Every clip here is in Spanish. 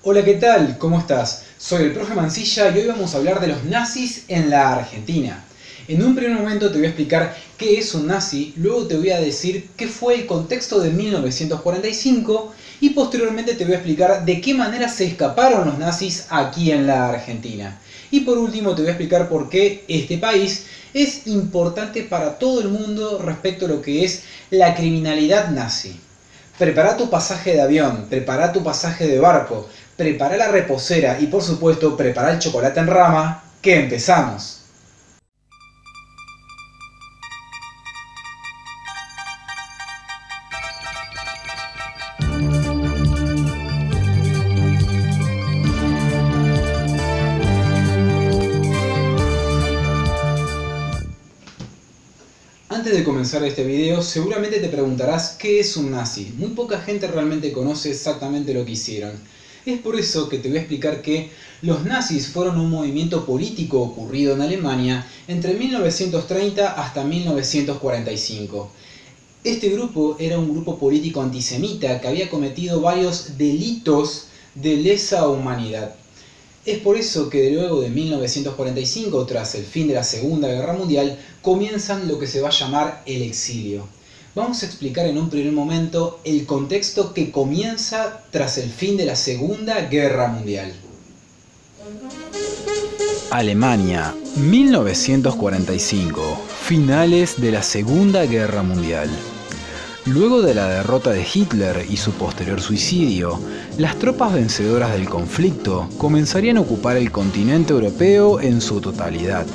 Hola, ¿qué tal? ¿Cómo estás? Soy el profe Mancilla y hoy vamos a hablar de los nazis en la Argentina. En un primer momento te voy a explicar qué es un nazi, luego te voy a decir qué fue el contexto de 1945 y posteriormente te voy a explicar de qué manera se escaparon los nazis aquí en la Argentina. Y por último te voy a explicar por qué este país es importante para todo el mundo respecto a lo que es la criminalidad nazi. Prepara tu pasaje de avión, prepara tu pasaje de barco, prepara la reposera y por supuesto prepara el chocolate en rama, que empezamos. Antes de comenzar este video, seguramente te preguntarás qué es un nazi. Muy poca gente realmente conoce exactamente lo que hicieron. Es por eso que te voy a explicar que los nazis fueron un movimiento político ocurrido en Alemania entre 1930 hasta 1945. Este grupo era un grupo político antisemita que había cometido varios delitos de lesa humanidad. Es por eso que luego de 1945, tras el fin de la Segunda Guerra Mundial, comienzan lo que se va a llamar el exilio. Vamos a explicar en un primer momento el contexto que comienza tras el fin de la Segunda Guerra Mundial. Alemania, 1945, finales de la Segunda Guerra Mundial. Luego de la derrota de Hitler y su posterior suicidio, las tropas vencedoras del conflicto comenzarían a ocupar el continente europeo en su totalidad.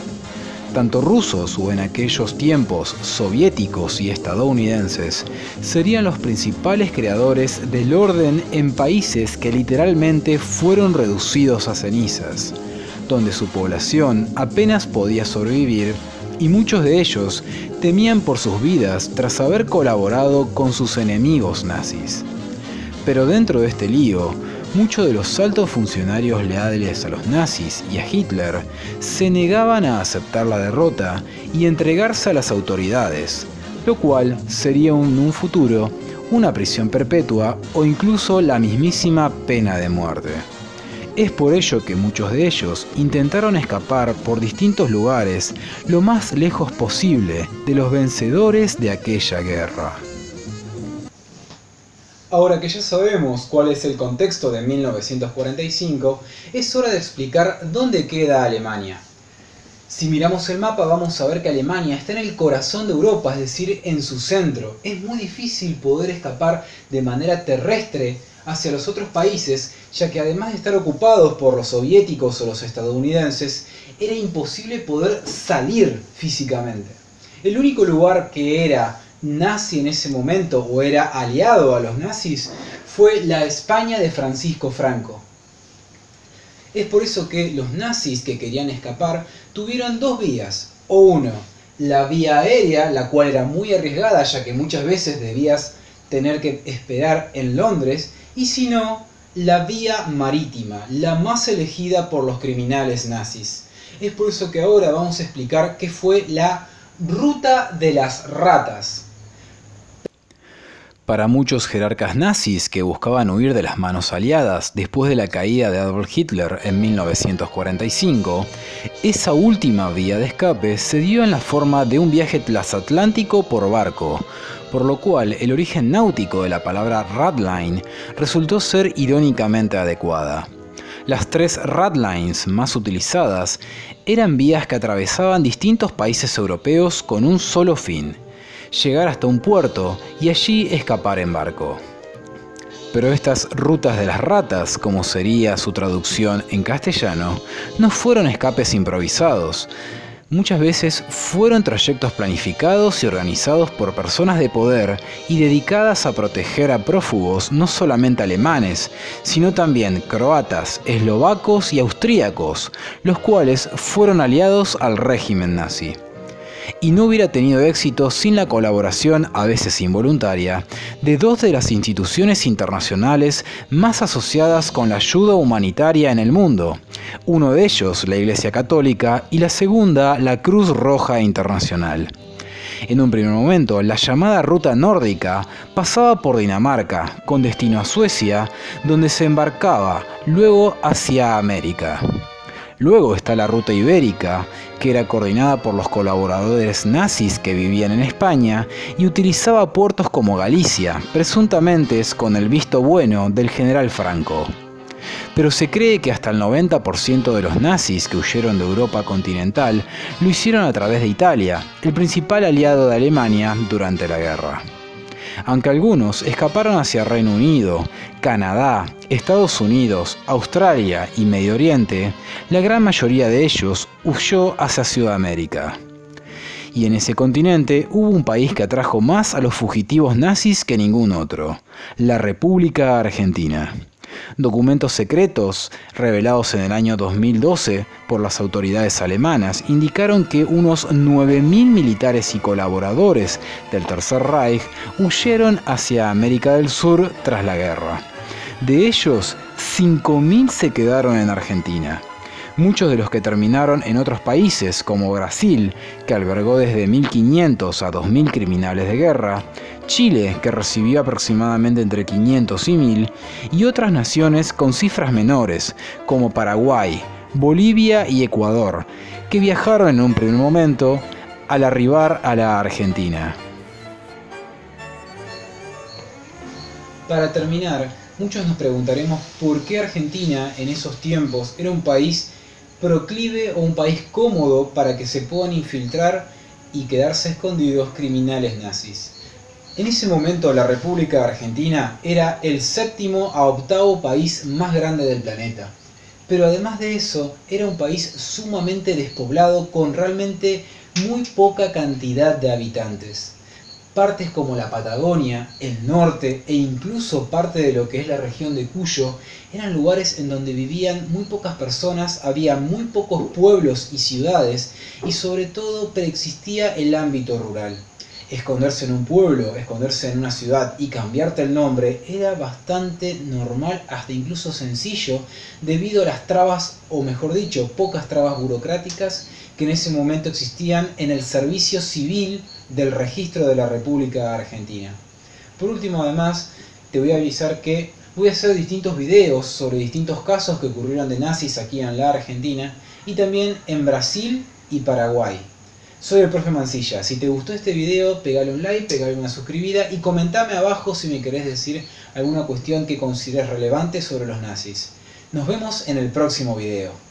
Tanto rusos o en aquellos tiempos soviéticos y estadounidenses serían los principales creadores del orden en países que literalmente fueron reducidos a cenizas, donde su población apenas podía sobrevivir y muchos de ellos temían por sus vidas tras haber colaborado con sus enemigos nazis. Pero dentro de este lío, muchos de los altos funcionarios leales a los nazis y a Hitler se negaban a aceptar la derrota y entregarse a las autoridades, lo cual sería en un futuro una prisión perpetua o incluso la mismísima pena de muerte. Es por ello que muchos de ellos intentaron escapar por distintos lugares lo más lejos posible de los vencedores de aquella guerra. Ahora que ya sabemos cuál es el contexto de 1945, es hora de explicar dónde queda Alemania. Si miramos el mapa vamos a ver que Alemania está en el corazón de Europa, es decir, en su centro. Es muy difícil poder escapar de manera terrestre hacia los otros países, ya que además de estar ocupados por los soviéticos o los estadounidenses, era imposible poder salir físicamente. El único lugar que era nazi en ese momento o era aliado a los nazis fue la España de Francisco Franco. Es por eso que los nazis que querían escapar tuvieron dos vías, o uno, la vía aérea, la cual era muy arriesgada ya que muchas veces debías tener que esperar en Londres, y si no, la vía marítima, la más elegida por los criminales nazis. Es por eso que ahora vamos a explicar qué fue la ruta de las ratas. Para muchos jerarcas nazis que buscaban huir de las manos aliadas después de la caída de Adolf Hitler en 1945, esa última vía de escape se dio en la forma de un viaje transatlántico por barco, por lo cual el origen náutico de la palabra Radline resultó ser irónicamente adecuada. Las tres Radlines más utilizadas eran vías que atravesaban distintos países europeos con un solo fin: llegar hasta un puerto y allí escapar en barco. Pero estas rutas de las ratas, como sería su traducción en castellano, no fueron escapes improvisados. Muchas veces fueron trayectos planificados y organizados por personas de poder y dedicadas a proteger a prófugos no solamente alemanes, sino también croatas, eslovacos y austríacos, los cuales fueron aliados al régimen nazi. Y no hubiera tenido éxito sin la colaboración, a veces involuntaria, de dos de las instituciones internacionales más asociadas con la ayuda humanitaria en el mundo. Uno de ellos, la Iglesia Católica, y la segunda, la Cruz Roja Internacional. En un primer momento, la llamada ruta nórdica pasaba por Dinamarca, con destino a Suecia, donde se embarcaba luego hacia América. Luego está la ruta ibérica, que era coordinada por los colaboradores nazis que vivían en España y utilizaba puertos como Galicia, presuntamente con el visto bueno del general Franco. Pero se cree que hasta el 90% de los nazis que huyeron de Europa continental lo hicieron a través de Italia, el principal aliado de Alemania durante la guerra. Aunque algunos escaparon hacia Reino Unido, Canadá, Estados Unidos, Australia y Medio Oriente, la gran mayoría de ellos huyó hacia Sudamérica. Y en ese continente hubo un país que atrajo más a los fugitivos nazis que ningún otro, la República Argentina. Documentos secretos revelados en el año 2012 por las autoridades alemanas indicaron que unos 9.000 militares y colaboradores del Tercer Reich huyeron hacia América del Sur tras la guerra. De ellos, 5.000 se quedaron en Argentina. Muchos de los que terminaron en otros países, como Brasil, que albergó desde 1.500 a 2.000 criminales de guerra, Chile, que recibió aproximadamente entre 500 y 1.000, y otras naciones con cifras menores, como Paraguay, Bolivia y Ecuador, que viajaron en un primer momento al arribar a la Argentina. Para terminar, muchos nos preguntaremos por qué Argentina en esos tiempos era un país proclive o un país cómodo para que se puedan infiltrar y quedarse escondidos criminales nazis. En ese momento la República Argentina era el 7º a 8º país más grande del planeta. Pero además de eso, era un país sumamente despoblado con realmente muy poca cantidad de habitantes. Partes como la Patagonia, el norte e incluso parte de lo que es la región de Cuyo eran lugares en donde vivían muy pocas personas, había muy pocos pueblos y ciudades y sobre todo preexistía el ámbito rural. Esconderse en un pueblo, esconderse en una ciudad y cambiarte el nombre era bastante normal, hasta incluso sencillo, debido a las trabas, o mejor dicho, pocas trabas burocráticas que en ese momento existían en el servicio civil del registro de la República Argentina. Por último, además, te voy a avisar que voy a hacer distintos videos sobre distintos casos que ocurrieron de nazis aquí en la Argentina y también en Brasil y Paraguay. Soy el profe Mancilla. Si te gustó este video, pegale un like, pegale una suscribida y comentame abajo si me querés decir alguna cuestión que consideres relevante sobre los nazis. Nos vemos en el próximo video.